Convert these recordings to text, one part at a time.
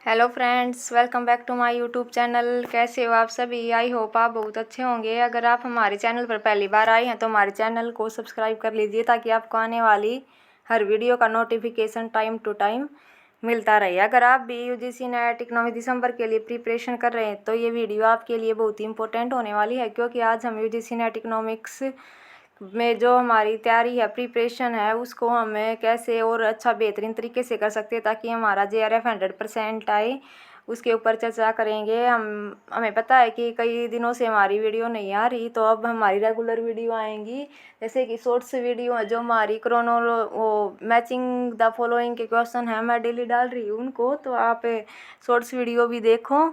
Hello friends, welcome back to my YouTube channel. कैसे हो आप सभी? आई होप आप बहुत अच्छे होंगे। अगर आप हमारे चैनल पर पहली बार आए हैं तो हमारे चैनल को सब्सक्राइब कर लीजिए ताकि आपको आने वाली हर वीडियो का नोटिफिकेशन टाइम टू टाइम मिलता रहे। अगर आप भी यूजीसी नेट इकोनॉमिक दिसंबर के लिए प्रिपरेशन कर रहे हैं तो ये वीडियो आपके लिए बहुत ही इंपॉर्टेंट होने वाली है, क्योंकि आज हम यूजीसी नेट इकोनॉमिक्स में जो हमारी तैयारी है, प्रिपरेशन है, उसको हमें कैसे और अच्छा बेहतरीन तरीके से कर सकते हैं ताकि हमारा JRF 100% आए, उसके ऊपर चर्चा करेंगे। हमें पता है कि कई दिनों से हमारी वीडियो नहीं आ रही, तो अब हमारी रेगुलर वीडियो आएंगी। जैसे कि शॉर्ट्स वीडियो है जो हमारी वो मैचिंग द फॉलोइंग के क्वेश्चन है, मैं डेली डाल रही हूँ उनको, तो आप शॉर्ट्स वीडियो भी देखो।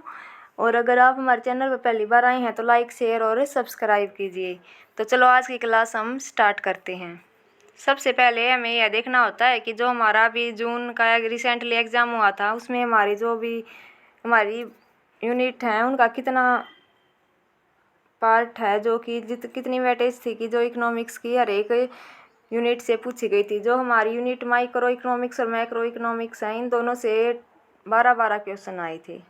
और अगर आप हमारे चैनल पर पहली बार आए हैं तो लाइक, शेयर और सब्सक्राइब कीजिए। तो चलो आज की क्लास हम स्टार्ट करते हैं। सबसे पहले हमें यह देखना होता है कि जो हमारा अभी जून का रिसेंटली एग्ज़ाम हुआ था, उसमें हमारी जो भी हमारी यूनिट हैं उनका कितना पार्ट है, जो कि कितनी वेटेज थी कि जो इकोनॉमिक्स की हर एक यूनिट से पूछी गई थी। जो हमारी यूनिट माइक्रो इकोनॉमिक्स और मैक्रो इकोनॉमिक्स हैं, इन दोनों से 12-12 क्वेश्चन आए थे।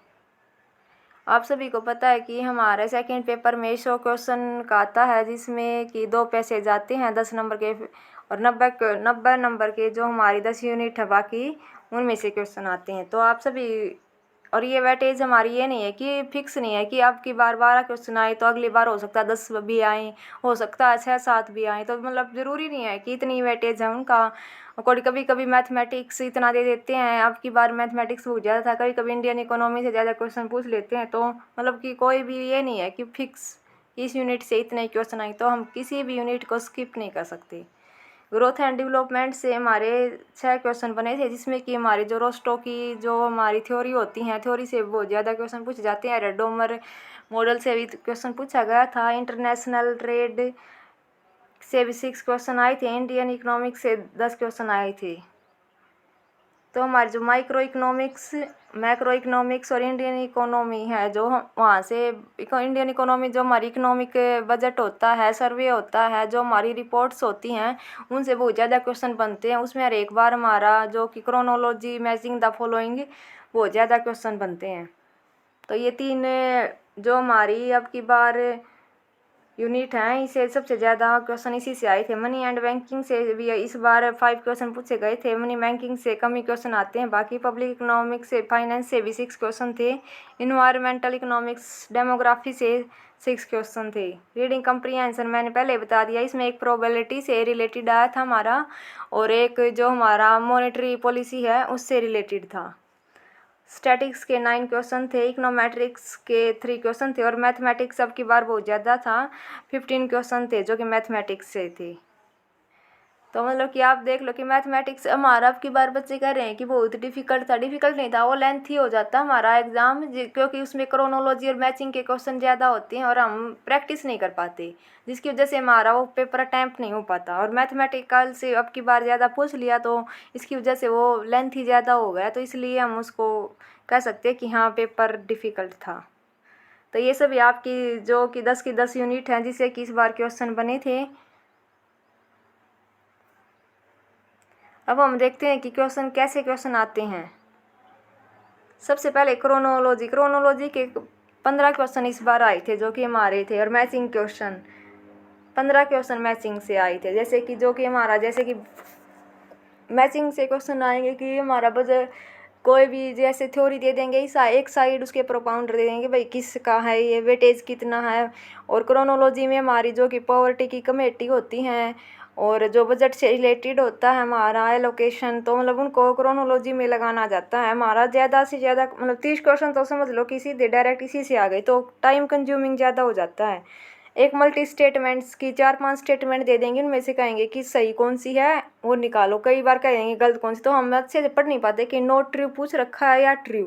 आप सभी को पता है कि हमारे सेकंड पेपर में 100 क्वेश्चन का आता है, जिसमें कि 2 पैसे जाते हैं 10 नंबर के, और 90 नंबर के जो हमारी 10 यूनिट है बाकी, उनमें से क्वेश्चन आते हैं। तो आप सभी, और ये वेटेज हमारी ये नहीं है कि फिक्स नहीं है कि अब की बार 12 क्वेश्चन आए तो अगली बार हो सकता है 10 भी आए, हो सकता है 6-7 भी आए। तो मतलब ज़रूरी नहीं है कि इतनी वेटेज है उनका। कोई कभी कभी मैथमेटिक्स इतना दे देते हैं, अब की बार मैथमेटिक्स बहुत ज़्यादा था, कभी कभी इंडियन इकोनॉमी से ज़्यादा क्वेश्चन पूछ लेते हैं। तो मतलब कि कोई भी ये नहीं है कि फिक्स इस यूनिट से इतने क्वेश्चन आए, तो हम किसी भी यूनिट को स्किप नहीं कर सकते। ग्रोथ एंड डेवलपमेंट से हमारे 6 क्वेश्चन बने थे, जिसमें कि हमारी जो रोस्टो की जो हमारी थ्योरी होती हैं, थ्योरी से बहुत ज़्यादा क्वेश्चन पूछे जाते हैं। रेडोमर मॉडल से भी क्वेश्चन पूछा गया था। इंटरनेशनल ट्रेड से भी 6 क्वेश्चन आए थे। इंडियन इकोनॉमिक्स से 10 क्वेश्चन आए थे। तो हमारी जो माइक्रो इकोनॉमिक्स, मैक्रो इकोनॉमिक्स और इंडियन इकोनॉमी है, जो हम वहाँ से इंडियन इकोनॉमी जो हमारी इकोनॉमिक बजट होता है, सर्वे होता है, जो हमारी रिपोर्ट्स होती हैं, उनसे बहुत ज़्यादा क्वेश्चन बनते हैं। उसमें हर एक बार हमारा जो कि क्रोनोलॉजी, मैचिंग द फॉलोइंग, बहुत ज़्यादा क्वेश्चन बनते हैं। तो ये 3 जो हमारी अब की बार यूनिट हैं, इसे सबसे ज़्यादा क्वेश्चन इसी से आए थे। मनी एंड बैंकिंग से भी इस बार 5 क्वेश्चन पूछे गए थे। मनी बैंकिंग से कम ही क्वेश्चन आते हैं। बाकी पब्लिक इकोनॉमिक्स से, फाइनेंस से भी 6 क्वेश्चन थे। इन्वायरमेंटल इकोनॉमिक्स, डेमोग्राफी से 6 क्वेश्चन थे। रीडिंग कम्प्रीहेंशन मैंने पहले बता दिया, इसमें एक प्रोबेबिलिटी से रिलेटेड आया था हमारा, और एक जो हमारा मॉनेटरी पॉलिसी है उससे रिलेटेड था। स्टैटिक्स के 9 क्वेश्चन थे। इकोनोमेट्रिक्स के 3 क्वेश्चन थे। और मैथमेटिक्स अब की बार बहुत ज़्यादा था, 15 क्वेश्चन थे जो कि मैथमेटिक्स से थे। तो मतलब कि आप देख लो कि मैथमेटिक्स हमारा अब की बार बच्चे कह रहे हैं कि बहुत डिफिकल्ट था। डिफिकल्ट नहीं था, वो लेंथी हो जाता हमारा एग्ज़ाम, क्योंकि उसमें क्रोनोलॉजी और मैचिंग के क्वेश्चन ज़्यादा होते हैं और हम प्रैक्टिस नहीं कर पाते, जिसकी वजह से हमारा वो पेपर अटैम्प्ट नहीं हो पाता। और मैथमेटिकल से अब की बार ज़्यादा पूछ लिया तो इसकी वजह से वो लेंथी ज़्यादा हो गया, तो इसलिए हम उसको कह सकते हैं कि हाँ, पेपर डिफ़िकल्ट था। तो ये सभी आपकी जो कि 10 की 10 यूनिट हैं, जिससे कि इस बार क्वेश्चन बने थे। अब हम देखते हैं कि कैसे क्वेश्चन आते हैं। सबसे पहले क्रोनोलॉजी के 15 क्वेश्चन इस बार आए थे जो कि हमारे थे। और मैचिंग क्वेश्चन 15 क्वेश्चन मैचिंग से आए थे। जैसे कि मैचिंग से क्वेश्चन आएंगे कि हमारा बजट, कोई भी जैसे थ्योरी दे देंगे, एक साइड उसके प्रोपाउंडर दे देंगे, भाई किसका है ये, वेटेज कितना है। और क्रोनोलॉजी में हमारी जो कि पॉवर्टी की कमेटी होती हैं, और जो बजट से रिलेटेड होता है हमारा एलोकेशन, तो मतलब उनको क्रोनोलॉजी में लगाना जाता है। हमारा ज़्यादा से ज़्यादा मतलब 30 क्वेश्चन तो समझ लो कि सीधे डायरेक्ट इसी से आ गए, तो टाइम कंज्यूमिंग ज़्यादा हो जाता है। एक मल्टी स्टेटमेंट्स की 4-5 स्टेटमेंट दे देंगे, उनमें से कहेंगे कि सही कौन सी है वो निकालो, कई बार कहेंगे गलत कौन सी, तो हम अच्छे से पढ़ नहीं पाते कि नोट ट्रू पूछ रखा है या ट्रू।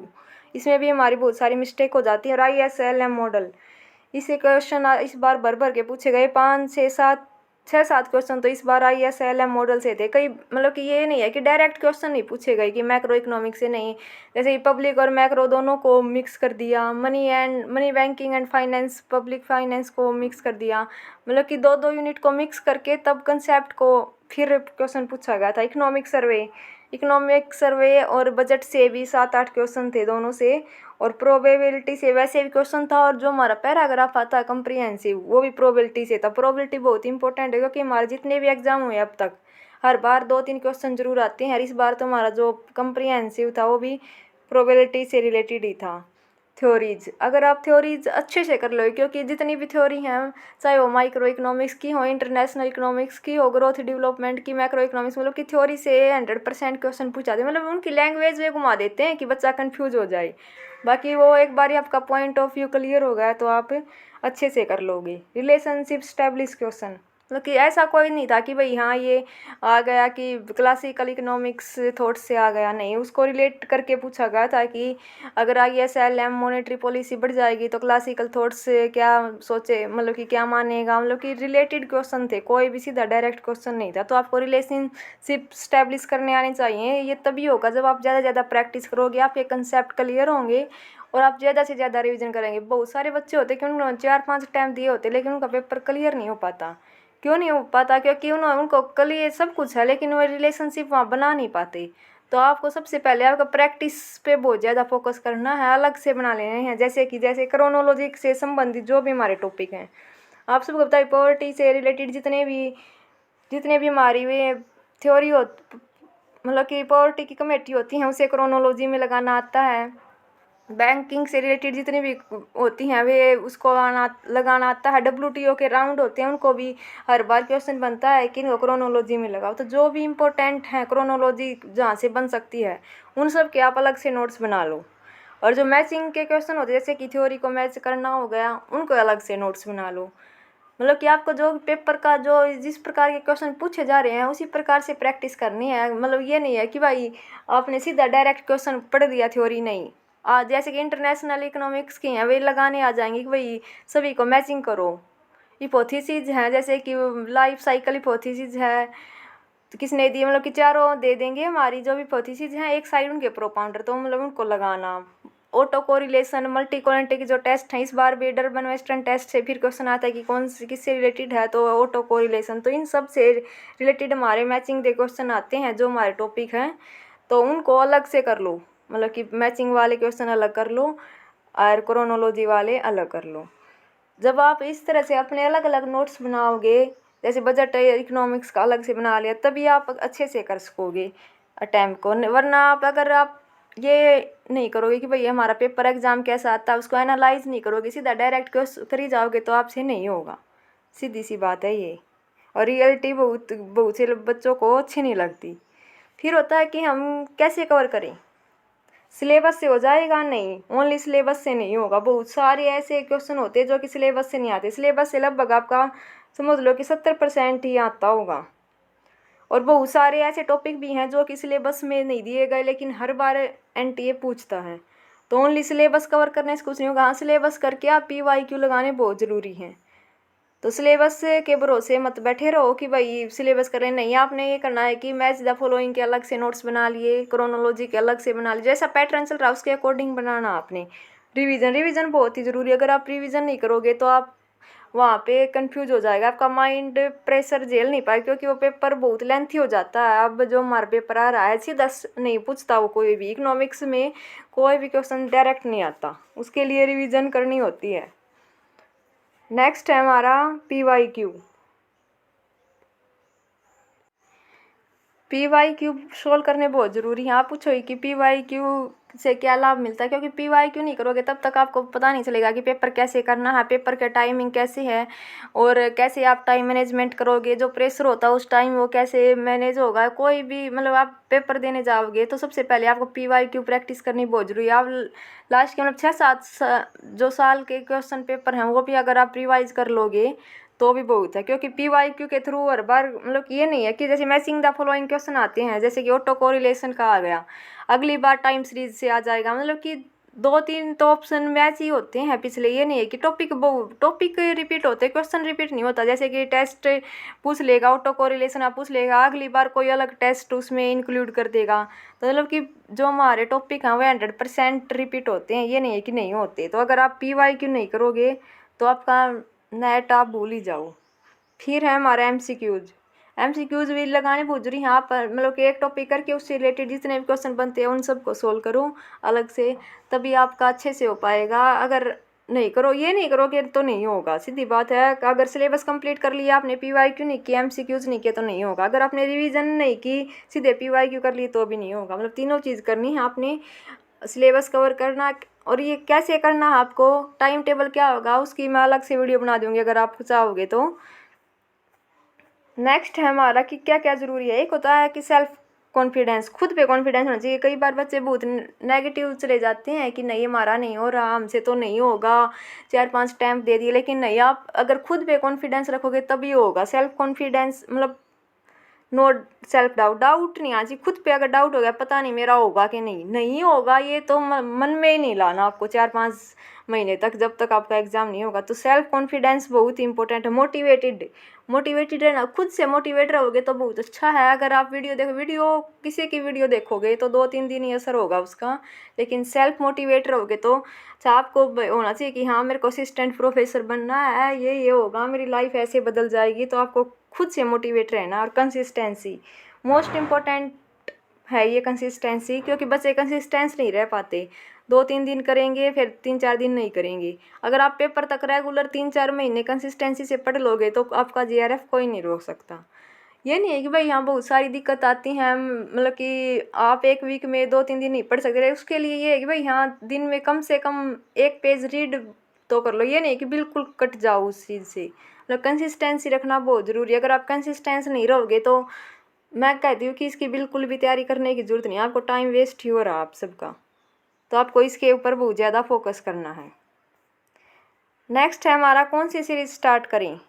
इसमें भी हमारी बहुत सारी मिस्टेक हो जाती है। और ISLM मॉडल, इसे क्वेश्चन इस बार भर भर के पूछे गए, 6-7 क्वेश्चन तो इस बार ISLM मॉडल से थे। कई मतलब कि ये नहीं है कि डायरेक्ट क्वेश्चन नहीं पूछे गए कि मैक्रो इकोनॉमिक से नहीं, जैसे कि पब्लिक और मैक्रो दोनों को मिक्स कर दिया, money banking and finance, public finance को मिक्स कर दिया, मतलब कि 2-2 यूनिट को मिक्स करके तब कंसेप्ट को फिर क्वेश्चन पूछा गया था। इकोनॉमिक सर्वे इकोनॉमिक सर्वे और बजट से भी 7-8 क्वेश्चन थे दोनों से, और प्रोबेबिलिटी से वैसे भी क्वेश्चन था, और जो हमारा पैराग्राफ आता है कम्प्रीहेंसिव वो भी प्रोबेबिलिटी से था। प्रोबेबिलिटी बहुत इंपॉर्टेंट है क्योंकि हमारे जितने भी एग्जाम हुए अब तक हर बार 2-3 क्वेश्चन जरूर आते हैं, और इस बार तो हमारा जो कम्प्रीहेंसिव था वो भी प्रोबेबिलिटी से रिलेटेड ही था। थ्योरीज, अगर आप थ्योरीज अच्छे से कर लो, क्योंकि जितनी भी थ्योरी हैं, चाहे वो माइक्रो इकोनॉमिक्स की हो, इंटरनेशनल इकोनॉमिक्स की हो, ग्रोथ डेवलपमेंट की, मैक्रो इकोनॉमिक्स, मतलब कि थ्योरी से 100% क्वेश्चन पूछा दे, मतलब उनकी लैंग्वेज वे घुमा देते हैं कि बच्चा कंफ्यूज हो जाए। बाकी वो एक बार आपका पॉइंट ऑफ व्यू क्लियर हो गया तो आप अच्छे से कर लोगे। रिलेशनशिप स्टैब्लिश क्वेश्चन, मतलब कि ऐसा कोई नहीं था कि भाई हाँ ये आ गया कि क्लासिकल इकोनॉमिक्स थॉट से आ गया, नहीं, उसको रिलेट करके पूछा गया था कि अगर ISLM मॉनेटरी पॉलिसी बढ़ जाएगी तो क्लासिकल थॉट से क्या सोचे, मतलब कि क्या मानेगा, मतलब कि रिलेटेड क्वेश्चन थे, कोई भी सीधा डायरेक्ट क्वेश्चन नहीं था। तो आपको रिलेशनशिप स्टैब्लिश करने आने चाहिए। ये तभी होगा जब आप ज़्यादा ज़्यादा प्रैक्टिस करोगे, आपके कंसेप्ट क्लियर होंगे और आप ज़्यादा से ज़्यादा रिवीजन करेंगे। बहुत सारे बच्चे होते हैं कि उन्होंने 4-5 टाइम दिए होते लेकिन उनका पेपर क्लियर नहीं हो पाता। क्यों नहीं हो पाता? क्योंकि उनको क्लियर सब कुछ है लेकिन वो रिलेशनशिप वहाँ बना नहीं पाते। तो आपको सबसे पहले आपका प्रैक्टिस पे बहुत ज़्यादा फोकस करना है, अलग से बना लेने हैं। जैसे क्रोनोलॉजी से संबंधित जो भी हमारे टॉपिक हैं, आप सबको बताइए, पॉवर्टी से रिलेटेड जितने भी हमारी वे थ्योरी हो, मतलब कि पॉवर्टी की कमेटी होती हैं, उसे क्रोनोलॉजी में लगाना आता है। बैंकिंग से रिलेटेड जितनी भी होती हैं वे उसको लगाना आता है। WTO के राउंड होते हैं, उनको भी हर बार क्वेश्चन बनता है कि इनको क्रोनोलॉजी में लगाओ। तो जो भी इम्पोर्टेंट है क्रोनोलॉजी जहाँ से बन सकती है उन सब के आप अलग से नोट्स बना लो। और जो मैचिंग के क्वेश्चन होते हैं, जैसे कि थ्योरी को मैच करना हो गया, उनको अलग से नोट्स बना लो। मतलब कि आपको जो पेपर का जो जिस प्रकार के क्वेश्चन पूछे जा रहे हैं उसी प्रकार से प्रैक्टिस करनी है। मतलब ये नहीं है कि भाई आपने सीधा डायरेक्ट क्वेश्चन पढ़ दिया, थ्योरी नहीं। जैसे कि इंटरनेशनल इकोनॉमिक्स की हैं, वे लगाने आ जाएंगे कि भाई सभी को मैचिंग करो। हिपोथेसिस हैं, जैसे कि लाइफ साइकिल हिपोथेसिस है, तो किसने दी, मतलब कि चारों दे देंगे हमारी जो भी हिपोथेसिस हैं, एक साइड उनके प्रोपाउंडर, तो मतलब उनको लगाना। ऑटो कोरिलेशन, मल्टी कोरेंट के जो टेस्ट हैं, इस बार भी डर्बन वेस्टर्न टेस्ट से फिर क्वेश्चन आता है कि कौन से किससे रिलेटेड है, तो ऑटो कोरिलेशन। तो इन सब से रिलेटेड हमारे मैचिंग दे क्वेश्चन आते हैं जो हमारे टॉपिक हैं, तो उनको अलग से कर लो। मतलब कि मैचिंग वाले क्वेश्चन अलग कर लो और क्रोनोलॉजी वाले अलग कर लो। जब आप इस तरह से अपने अलग अलग नोट्स बनाओगे, जैसे बजट इकोनॉमिक्स का अलग से बना लिया, तभी आप अच्छे से कर सकोगे अटैम्प्ट को। वरना अगर आप ये नहीं करोगे कि भाई हमारा पेपर एग्ज़ाम कैसा आता है, उसको एनालाइज नहीं करोगे, सीधा डायरेक्ट क्वेश्चन कर ही जाओगे, तो आपसे नहीं होगा। सीधी सी बात है ये। और रियलिटी बहुत से बच्चों को अच्छी नहीं लगती। फिर होता है कि हम कैसे कवर करें, सिलेबस से हो जाएगा? नहीं, ओनली सिलेबस से नहीं होगा। बहुत सारे ऐसे क्वेश्चन होते हैं जो कि सिलेबस से नहीं आते। सिलेबस से लगभग आपका समझ लो कि 70% ही आता होगा। और बहुत सारे ऐसे टॉपिक भी हैं जो कि सिलेबस में नहीं दिए गए लेकिन हर बार NTA पूछता है। तो ओनली सिलेबस कवर करने से कुछ नहीं होगा। हाँ, सिलेबस करके आप PYQ लगाने बहुत ज़रूरी हैं। तो सिलेबस के भरोसे मत बैठे रहो कि भाई सिलेबस करें, नहीं, आपने ये करना है कि मैच द फॉलोइंग के अलग से नोट्स बना लिए, क्रोनोलॉजी के अलग से बना लिए, जैसा पैटर्न चल रहा है उसके अकॉर्डिंग बनाना आपने। रिवीजन बहुत ही ज़रूरी है। अगर आप रिवीजन नहीं करोगे तो आप वहाँ पे कंफ्यूज हो जाएगा, आपका माइंड प्रेशर झेल नहीं पाए, क्योंकि वो पेपर बहुत लेंथी हो जाता है। अब जो हमारा पेपर आ रहा है सीधा नहीं पूछता वो, कोई भी इकोनॉमिक्स में कोई भी क्वेश्चन डायरेक्ट नहीं आता, उसके लिए रिवीजन करनी होती है। नेक्स्ट है हमारा PYQ। PYQ सोल्व करने बहुत ज़रूरी है। आप पूछोगे कि PYQ से क्या लाभ मिलता है, क्योंकि PYQ नहीं करोगे तब तक आपको पता नहीं चलेगा कि पेपर कैसे करना है, पेपर का टाइमिंग कैसे है और कैसे आप टाइम मैनेजमेंट करोगे। जो प्रेशर होता है उस टाइम वो कैसे मैनेज होगा। कोई भी मतलब आप पेपर देने जाओगे तो सबसे पहले आपको PYQ प्रैक्टिस करनी बहुत ज़रूरी है। आप लास्ट के मतलब 6-7 जो साल के क्वेश्चन पेपर हैं वो भी अगर आप रिवाइज कर लोगे तो भी बहुत है, क्योंकि PYQ के थ्रू हर बार मतलब ये नहीं है कि जैसे मैचिंग द फॉलोइंग क्वेश्चन आते हैं, जैसे कि ऑटो कोरिलेशन का आ गया, अगली बार टाइम सीरीज से आ जाएगा। मतलब कि 2-3 तो ऑप्शन मैच ही होते हैं पिछले। ये नहीं है कि टॉपिक रिपीट होते, क्वेश्चन रिपीट नहीं होता। जैसे कि टेस्ट पूछ लेगा, ऑटो कोरिलेशन आप पूछ लेगा, अगली बार कोई अलग टेस्ट उसमें इंक्लूड कर देगा। तो मतलब कि जो हमारे टॉपिक हैं वो 100% रिपीट होते हैं, ये नहीं है कि नहीं होते। तो अगर आप PYQ नहीं करोगे तो आपका नेट आप भूल ही जाओ। फिर है हमारा MCQs। MCQs भी लगाने बहुत जरूरी हैं। आप मतलब कि एक टॉपिक करके उससे रिलेटेड जितने भी क्वेश्चन बनते हैं उन सबको सोल्व करो अलग से, तभी आपका अच्छे से हो पाएगा। अगर नहीं करो, ये नहीं करोगे तो नहीं होगा, सीधी बात है। अगर सिलेबस कंप्लीट कर लिया आपने, PYQ नहीं किया, MCQs नहीं किया तो नहीं होगा। अगर आपने रिवीजन नहीं की, सीधे PYQ कर ली तो भी नहीं होगा। मतलब तीनों चीज़ करनी है आपने, सिलेबस कवर करना। और ये कैसे करना है आपको, टाइम टेबल क्या होगा उसकी मैं अलग से वीडियो बना दूंगी अगर आप चाहोगे तो। नेक्स्ट है हमारा कि क्या क्या ज़रूरी है। एक होता है कि सेल्फ कॉन्फिडेंस, खुद पे कॉन्फिडेंस होना चाहिए। कई बार बच्चे बहुत नेगेटिव चले जाते हैं कि नहीं हमारा नहीं हो रहा, हमसे तो नहीं होगा, 4-5 अटेम्प्ट दे दिए। लेकिन नहीं, आप अगर खुद पे कॉन्फिडेंस रखोगे तभी होगा। सेल्फ कॉन्फिडेंस मतलब नो सेल्फ डाउट, डाउट नहीं आना चाहिए खुद पे। अगर डाउट हो गया पता नहीं मेरा होगा कि नहीं होगा, ये तो मन में ही नहीं लाना आपको 4-5 महीने तक, जब तक आपका एग्ज़ाम नहीं होगा। तो सेल्फ कॉन्फिडेंस बहुत इंपॉर्टेंट है। मोटिवेटेड रहना, खुद से मोटिवेट रहोगे तो बहुत अच्छा है। अगर आप वीडियो किसी की वीडियो देखोगे तो 2-3 दिन ही असर होगा उसका, लेकिन सेल्फ मोटिवेट रहोगे तो आपको होना चाहिए कि हाँ मेरे को असिस्टेंट प्रोफेसर बनना है, ये होगा, मेरी लाइफ ऐसे बदल जाएगी। तो आपको खुद से मोटिवेट रहना। और कंसिस्टेंसी मोस्ट इम्पोर्टेंट है, ये कंसिस्टेंसी, क्योंकि बच्चे कंसिस्टेंस नहीं रह पाते। 2-3 दिन करेंगे फिर 3-4 दिन नहीं करेंगे। अगर आप पेपर तक रेगुलर 3-4 महीने कंसिस्टेंसी से पढ़ लोगे तो आपका GRF कोई नहीं रोक सकता। ये नहीं है कि भाई यहाँ बहुत सारी दिक्कत आती हैं, मतलब कि आप एक वीक में 2-3 दिन नहीं पढ़ सकते। उसके लिए ये है कि भाई यहाँ दिन में कम से कम 1 पेज रीड तो कर लो। ये नहीं कि बिल्कुल कट जाओ उस चीज़ से। मतलब कंसिस्टेंसी रखना बहुत ज़रूरी है। अगर आप कंसिस्टेंस नहीं रहोगे तो मैं कहती हूँ कि इसकी बिल्कुल भी तैयारी करने की ज़रूरत नहीं है। आपको टाइम वेस्ट ही हो रहा आप सबका, तो आपको इसके ऊपर बहुत ज़्यादा फोकस करना है। नेक्स्ट है हमारा कौन सी सीरीज़ स्टार्ट करें।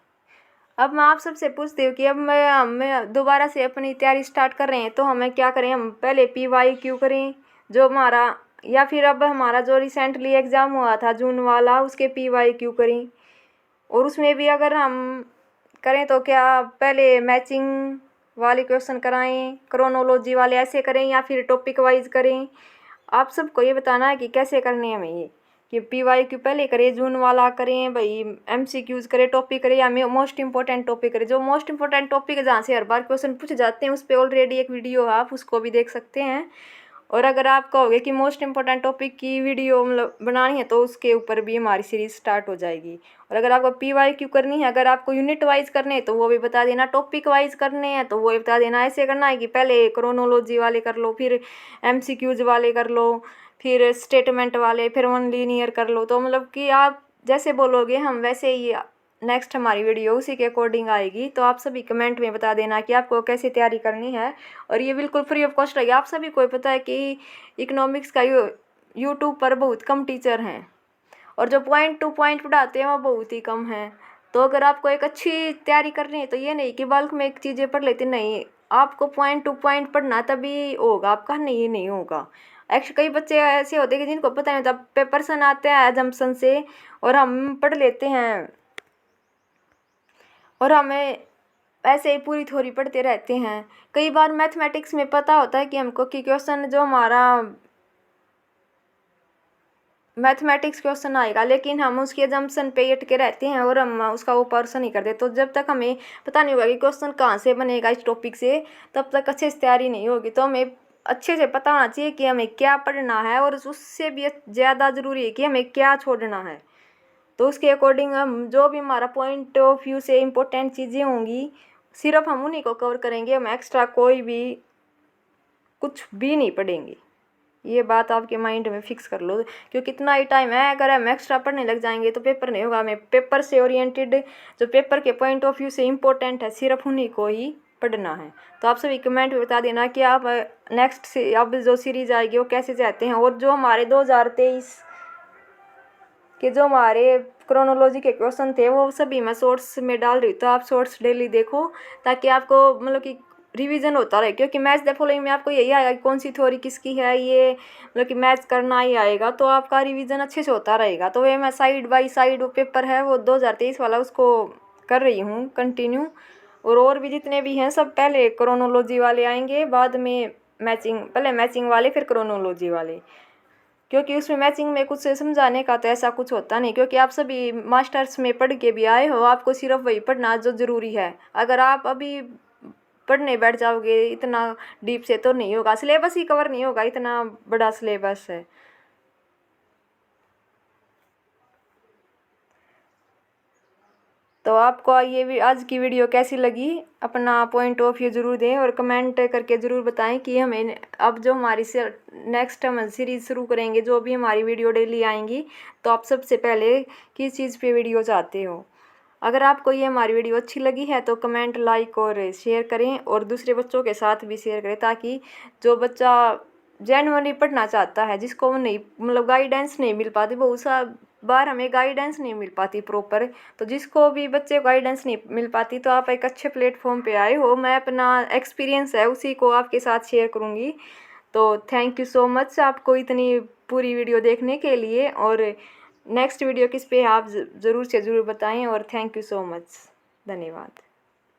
अब मैं आप सबसे पूछती हूँ कि अब मैं दोबारा से अपनी तैयारी स्टार्ट कर रहे हैं तो हमें क्या करें। हम पहले PYQ करें जो हमारा, या फिर अब हमारा जो रिसेंटली एग्ज़ाम हुआ था जून वाला उसके PYQ करें। और उसमें भी अगर हम करें तो क्या पहले मैचिंग वाले क्वेश्चन कराएं, क्रोनोलॉजी वाले ऐसे करें, या फिर टॉपिक वाइज करें। आप सबको ये बताना है कि कैसे करने हैं हमें, ये कि PYQ पहले करें, जून वाला करें, भाई MCQs करें, टॉपिक करें, या मोस्ट इंपॉर्टेंट टॉपिक करें। जो मोस्ट इंपॉर्टेंट टॉपिक है जहाँ से हर बार क्वेश्चन पूछे जाते हैं उस पर ऑलरेडी एक वीडियो है, आप उसको भी देख सकते हैं। और अगर आप कहोगे कि मोस्ट इंपॉर्टेंट टॉपिक की वीडियो मतलब बनानी है तो उसके ऊपर भी हमारी सीरीज़ स्टार्ट हो जाएगी। और अगर आपको PYQ करनी है, अगर आपको यूनिट वाइज करने हैं तो वो भी बता देना, टॉपिक वाइज करने हैं तो वो भी बता देना। ऐसे करना है कि पहले क्रोनोलॉजी वाले कर लो, फिर MCQs वाले कर लो, फिर स्टेटमेंट वाले, फिर वन लीनियर कर लो। तो मतलब कि आप जैसे बोलोगे हम वैसे ही नेक्स्ट हमारी वीडियो उसी के अकॉर्डिंग आएगी। तो आप सभी कमेंट में बता देना कि आपको कैसे तैयारी करनी है। और ये बिल्कुल फ्री ऑफ कॉस्ट रहेगी। आप सभी को पता है कि इकोनॉमिक्स का यूट्यूब पर बहुत कम टीचर हैं और जो पॉइंट टू पॉइंट पढ़ाते हैं वो बहुत ही कम हैं। तो अगर आपको एक अच्छी तैयारी करनी है तो ये नहीं कि बल्क में एक चीज़ें पढ़ लेते, नहीं, आपको पॉइंट टू पॉइंट पढ़ना तभी होगा आपका, नहीं नहीं होगा। एक्चुअली कई बच्चे ऐसे होते हैं कि जिनको पता नहीं होता, पेपर्सन आते हैं एजम्पशन से और हम पढ़ लेते हैं और हमें ऐसे ही पूरी थ्योरी पढ़ते रहते हैं। कई बार मैथमेटिक्स में पता होता है कि हमको कि क्वेश्चन जो हमारा मैथमेटिक्स क्वेश्चन आएगा, लेकिन हम उसके जम्पशन पे अटके रहते हैं और हम उसका वो पर्सन नहीं करते। तो जब तक हमें पता नहीं होगा कि क्वेश्चन कहाँ से बनेगा इस टॉपिक से, तब तक अच्छे से तैयारी नहीं होगी। तो हमें अच्छे से पता होना चाहिए कि हमें क्या पढ़ना है और उससे भी ज़्यादा ज़रूरी है कि हमें क्या छोड़ना है। तो उसके अकॉर्डिंग हम जो भी हमारा पॉइंट ऑफ व्यू से इम्पोर्टेंट चीज़ें होंगी सिर्फ हम उन्हीं को कवर करेंगे, हम एक्स्ट्रा कोई भी कुछ भी नहीं पढ़ेंगे। ये बात आपके माइंड में फिक्स कर लो, क्योंकि इतना ही टाइम है। अगर हम एक्स्ट्रा पढ़ने लग जाएंगे तो पेपर नहीं होगा। हमें पेपर से ओरिएंटेड, जो पेपर के पॉइंट ऑफ व्यू से इम्पोर्टेंट है, सिर्फ उन्हीं को ही पढ़ना है। तो आप सभी कमेंट में बता देना कि आप नेक्स्ट से अब जो सीरीज़ आएगी वो कैसे चाहते हैं। और जो हमारे 2023 के जो हमारे क्रोनोलॉजी के क्वेश्चन थे वो सभी मैं शॉर्ट्स में डाल रही हूँ, तो आप शॉर्ट्स डेली देखो ताकि आपको मतलब कि रिवीजन होता रहे। क्योंकि मैच द फॉलोइंग में आपको यही आएगा कि कौन सी थ्योरी किसकी है, ये मतलब कि मैच करना ही आएगा, तो आपका रिवीजन अच्छे से होता रहेगा। तो ये मैं साइड बाई साइड वो पेपर है वो 2023 वाला उसको कर रही हूँ कंटिन्यू। और भी जितने भी हैं सब पहले क्रोनोलॉजी वाले आएंगे, बाद में मैचिंग, पहले मैचिंग वाले फिर क्रोनोलॉजी वाले। क्योंकि उसमें मैचिंग में कुछ समझाने का तो ऐसा कुछ होता नहीं, क्योंकि आप सभी मास्टर्स में पढ़ के भी आए हो, आपको सिर्फ वही पढ़ना जो ज़रूरी है। अगर आप अभी पढ़ने बैठ जाओगे इतना डीप से तो नहीं होगा, सिलेबस ही कवर नहीं होगा, इतना बड़ा सिलेबस है। तो आपको ये आज की वीडियो कैसी लगी, अपना पॉइंट ऑफ व्यू ज़रूर दें और कमेंट करके ज़रूर बताएं कि हमें अब जो हमारी नेक्स्ट हम सीरीज़ शुरू करेंगे, जो भी हमारी वीडियो डेली आएंगी, तो आप सबसे पहले किस चीज़ पे वीडियो चाहते हो। अगर आपको ये हमारी वीडियो अच्छी लगी है तो कमेंट, लाइक और शेयर करें और दूसरे बच्चों के साथ भी शेयर करें, ताकि जो बच्चा जेन्युइनली पढ़ना चाहता है, जिसको नहीं मतलब गाइडेंस नहीं मिल पाती, बहुत सा बार हमें गाइडेंस नहीं मिल पाती प्रॉपर, तो जिसको भी बच्चे को गाइडेंस नहीं मिल पाती, तो आप एक अच्छे प्लेटफॉर्म पे आए हो, मैं अपना एक्सपीरियंस है उसी को आपके साथ शेयर करूँगी। तो थैंक यू सो मच आपको इतनी पूरी वीडियो देखने के लिए, और नेक्स्ट वीडियो किस पे आप ज़रूर से ज़रूर बताएं, और थैंक यू सो मच, धन्यवाद।